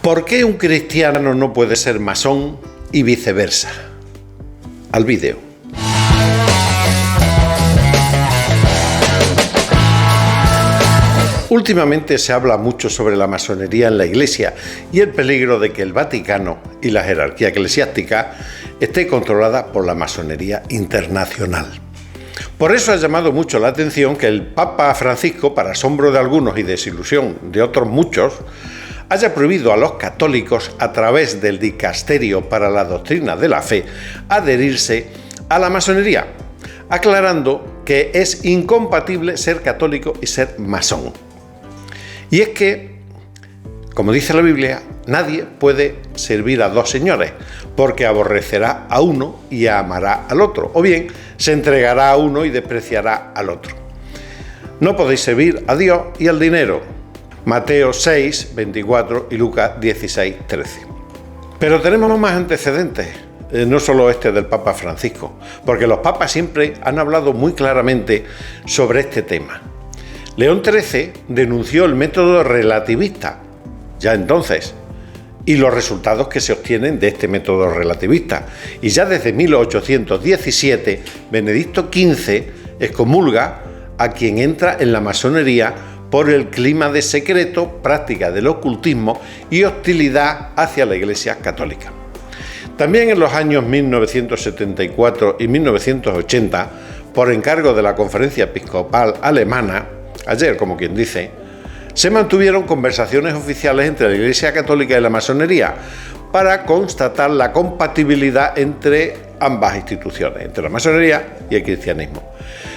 ¿Por qué un cristiano no puede ser masón y viceversa? Al vídeo. Últimamente se habla mucho sobre la masonería en la Iglesia y el peligro de que el Vaticano y la jerarquía eclesiástica esté controlada por la masonería internacional. Por eso ha llamado mucho la atención que el Papa Francisco, para asombro de algunos y desilusión de otros muchos, haya prohibido a los católicos, a través del Dicasterio para la Doctrina de la Fe, adherirse a la masonería, aclarando que es incompatible ser católico y ser masón. Y es que, como dice la Biblia, nadie puede servir a dos señores, porque aborrecerá a uno y amará al otro, o bien se entregará a uno y despreciará al otro. No podéis servir a Dios y al dinero. Mateo 6, 24 y Lucas 16, 13. Pero tenemos más antecedentes, no solo este del Papa Francisco, porque los papas siempre han hablado muy claramente sobre este tema. León XIII denunció el método relativista, ya entonces, y los resultados que se obtienen de este método relativista. Y ya desde 1817, Benedicto XV excomulga a quien entra en la masonería por el clima de secreto, práctica del ocultismo y hostilidad hacia la Iglesia católica. También en los años 1974 y 1980, por encargo de la Conferencia Episcopal Alemana, ayer como quien dice, se mantuvieron conversaciones oficiales entre la Iglesia Católica y la masonería para constatar la compatibilidad entre ambas instituciones, entre la masonería y el cristianismo.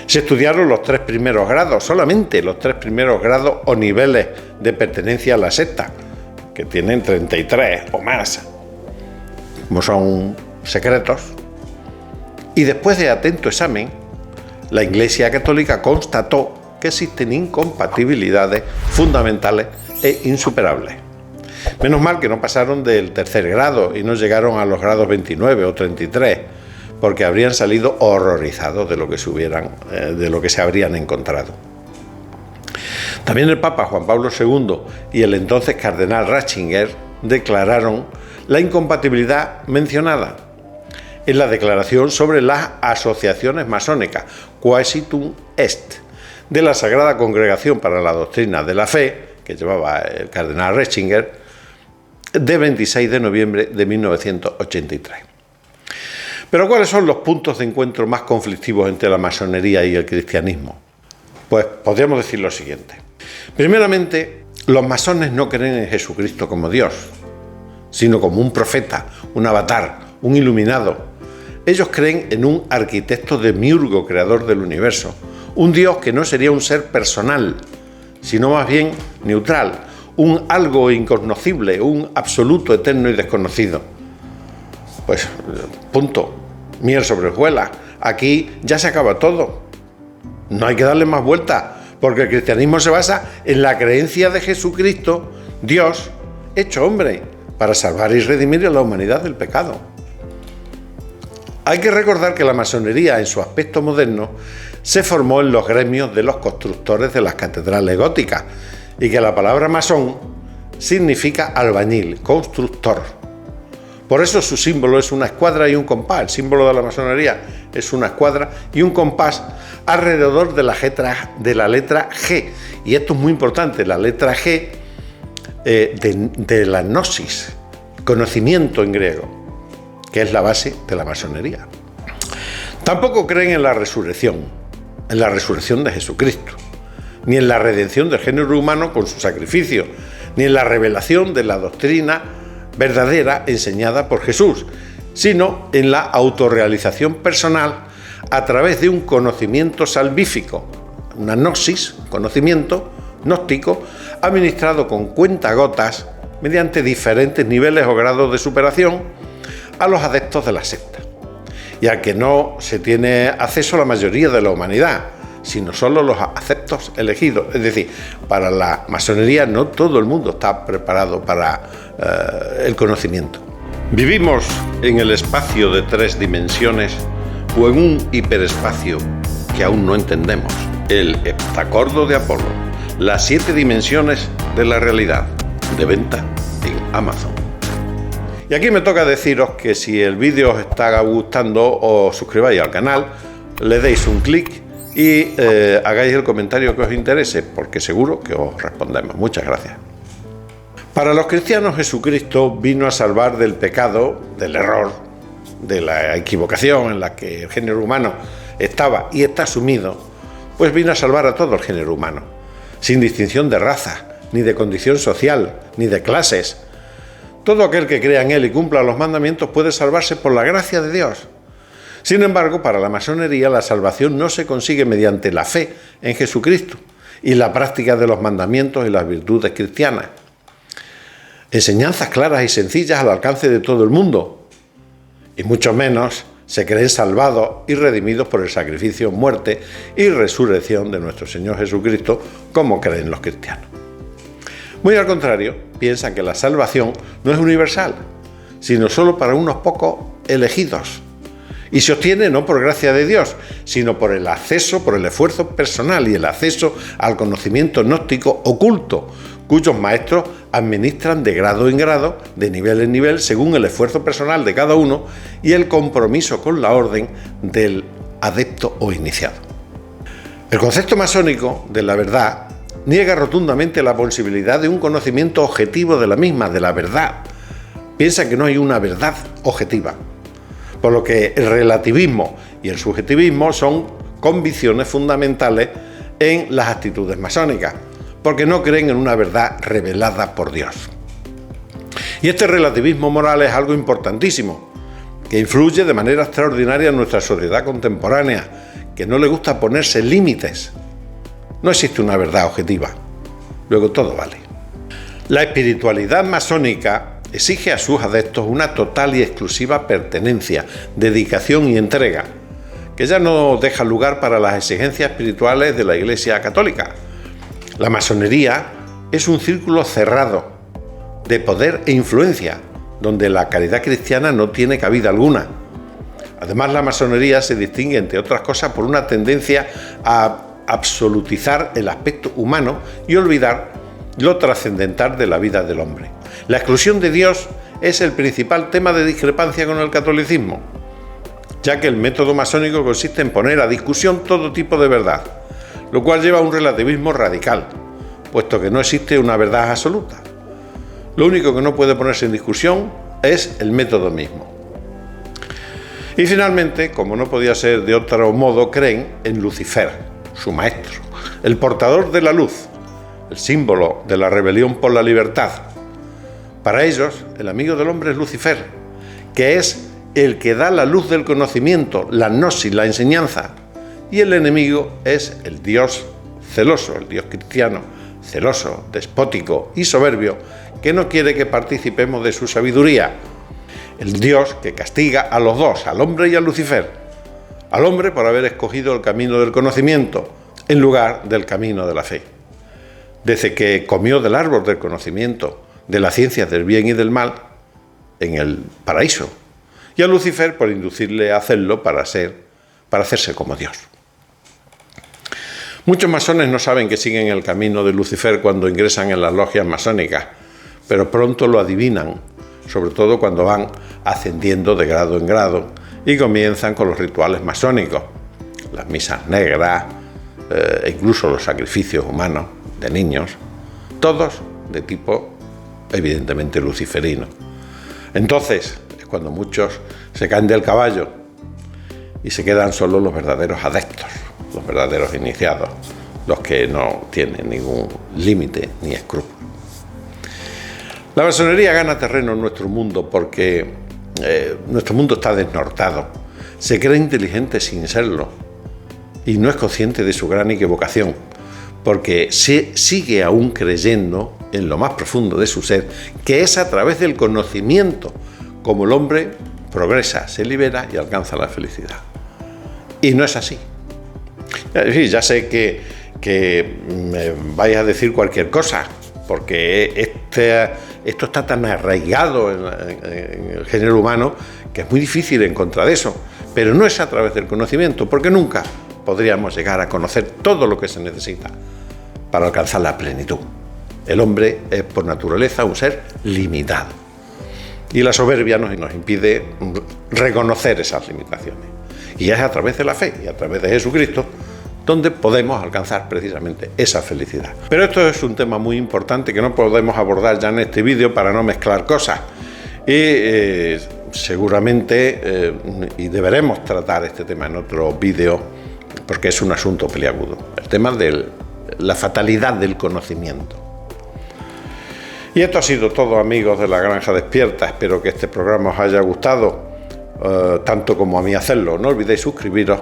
Se estudiaron los 3 primeros grados, solamente los 3 primeros grados o niveles de pertenencia a la secta, que tienen 33 o más, como son secretos. Y después de atento examen, la Iglesia Católica constató que existen incompatibilidades fundamentales e insuperables. Menos mal que no pasaron del 3er grado y no llegaron a los grados 29 o 33, porque habrían salido horrorizados de lo que se habrían encontrado. También el Papa Juan Pablo II y el entonces cardenal Ratzinger declararon la incompatibilidad mencionada en la declaración sobre las asociaciones masónicas, Quaesitum Est, de la Sagrada Congregación para la Doctrina de la Fe, que llevaba el cardenal Ratzinger, de 26 de noviembre de 1983. Pero ¿cuáles son los puntos de encuentro más conflictivos entre la masonería y el cristianismo? Pues podríamos decir lo siguiente. Primeramente, los masones no creen en Jesucristo como Dios, sino como un profeta, un avatar, un iluminado. Ellos creen en un arquitecto demiurgo creador del universo, un Dios que no sería un ser personal, sino más bien neutral, un algo incognoscible, un absoluto, eterno y desconocido. Pues, punto, miel sobre hojuelas, aquí ya se acaba todo. No hay que darle más vuelta, porque el cristianismo se basa en la creencia de Jesucristo, Dios, hecho hombre, para salvar y redimir a la humanidad del pecado. Hay que recordar que la masonería, en su aspecto moderno, se formó en los gremios de los constructores de las catedrales góticas, y que la palabra masón significa albañil, constructor. Por eso su símbolo es una escuadra y un compás. El símbolo de la masonería es una escuadra y un compás alrededor de la letra G. Y esto es muy importante, la letra G de la gnosis, conocimiento en griego, que es la base de la masonería. Tampoco creen en la resurrección de Jesucristo, ni en la redención del género humano con su sacrificio, ni en la revelación de la doctrina verdadera enseñada por Jesús, sino en la autorrealización personal a través de un conocimiento salvífico, una gnosis, conocimiento gnóstico, administrado con cuentagotas mediante diferentes niveles o grados de superación a los adeptos de la secta, y al que no se tiene acceso la mayoría de la humanidad, sino solo los adeptos elegidos. Es decir, para la masonería no todo el mundo está preparado para el conocimiento. Vivimos en el espacio de 3 dimensiones o en un hiperespacio que aún no entendemos, el heptacordo de Apolo, las 7 dimensiones de la realidad, de venta en Amazon. Y aquí me toca deciros que si el vídeo os está gustando, os suscribáis al canal, le deis un clic y hagáis el comentario que os interese, porque seguro que os respondemos. Muchas gracias. Para los cristianos, Jesucristo vino a salvar del pecado, del error, de la equivocación en la que el género humano estaba y está sumido, pues vino a salvar a todo el género humano, sin distinción de raza, ni de condición social, ni de clases. Todo aquel que crea en Él y cumpla los mandamientos puede salvarse por la gracia de Dios. Sin embargo, para la masonería, la salvación no se consigue mediante la fe en Jesucristo y la práctica de los mandamientos y las virtudes cristianas. Enseñanzas claras y sencillas al alcance de todo el mundo, y mucho menos se creen salvados y redimidos por el sacrificio, muerte y resurrección de nuestro Señor Jesucristo, como creen los cristianos. Muy al contrario, piensan que la salvación no es universal, sino solo para unos pocos elegidos, y se obtiene no por gracia de Dios, sino por el acceso, por el esfuerzo personal y el acceso al conocimiento gnóstico oculto, cuyos maestros administran de grado en grado, de nivel en nivel, según el esfuerzo personal de cada uno y el compromiso con la orden del adepto o iniciado. El concepto masónico de la verdad niega rotundamente la posibilidad de un conocimiento objetivo de la misma, de la verdad. Piensa que no hay una verdad objetiva, por lo que el relativismo y el subjetivismo son convicciones fundamentales en las actitudes masónicas, porque no creen en una verdad revelada por Dios. Y este relativismo moral es algo importantísimo, que influye de manera extraordinaria en nuestra sociedad contemporánea, que no le gusta ponerse límites. No existe una verdad objetiva, luego todo vale. La espiritualidad masónica exige a sus adeptos una total y exclusiva pertenencia, dedicación y entrega, que ya no deja lugar para las exigencias espirituales de la Iglesia católica. La masonería es un círculo cerrado de poder e influencia, donde la caridad cristiana no tiene cabida alguna. Además, la masonería se distingue, entre otras cosas, por una tendencia a absolutizar el aspecto humano y olvidar lo trascendental de la vida del hombre. La exclusión de Dios es el principal tema de discrepancia con el catolicismo, ya que el método masónico consiste en poner a discusión todo tipo de verdad, lo cual lleva a un relativismo radical, puesto que no existe una verdad absoluta. Lo único que no puede ponerse en discusión es el método mismo. Y finalmente, como no podía ser de otro modo, creen en Lucifer, su maestro, el portador de la luz, el símbolo de la rebelión por la libertad. Para ellos, el amigo del hombre es Lucifer, que es el que da la luz del conocimiento, la gnosis, la enseñanza, y el enemigo es el Dios celoso, el Dios cristiano, celoso, despótico y soberbio, que no quiere que participemos de su sabiduría. El Dios que castiga a los dos, al hombre y a Lucifer. Al hombre por haber escogido el camino del conocimiento en lugar del camino de la fe. Desde que comió del árbol del conocimiento, de las ciencias del bien y del mal, en el paraíso. Y a Lucifer por inducirle a hacerlo para hacerse como Dios. Muchos masones no saben que siguen el camino de Lucifer cuando ingresan en las logias masónicas, pero pronto lo adivinan, sobre todo cuando van ascendiendo de grado en grado y comienzan con los rituales masónicos, las misas negras, incluso los sacrificios humanos de niños, todos de tipo evidentemente luciferino. Entonces es cuando muchos se caen del caballo y se quedan solo los verdaderos adeptos, los verdaderos iniciados, los que no tienen ningún límite ni escrúpulo. La masonería gana terreno en nuestro mundo porque nuestro mundo está desnortado, se cree inteligente sin serlo y no es consciente de su gran equivocación, porque se sigue aún creyendo en lo más profundo de su ser que es a través del conocimiento como el hombre progresa, se libera y alcanza la felicidad. Y no es así. Ya sé que me vais a decir cualquier cosa, porque esto está tan arraigado en el género humano que es muy difícil en contra de eso, pero no es a través del conocimiento, porque nunca podríamos llegar a conocer todo lo que se necesita para alcanzar la plenitud. El hombre es por naturaleza un ser limitado. Y la soberbia nos impide reconocer esas limitaciones. Y es a través de la fe y a través de Jesucristo donde podemos alcanzar precisamente esa felicidad. Pero esto es un tema muy importante que no podemos abordar ya en este vídeo para no mezclar cosas. Y seguramente y deberemos tratar este tema en otro vídeo porque es un asunto peliagudo. El tema de la fatalidad del conocimiento. Y esto ha sido todo, amigos de La Granja Despierta. Espero que este programa os haya gustado, tanto como a mí hacerlo. No olvidéis suscribiros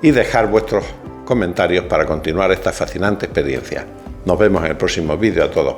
y dejar vuestros comentarios para continuar esta fascinante experiencia. Nos vemos en el próximo vídeo a todos.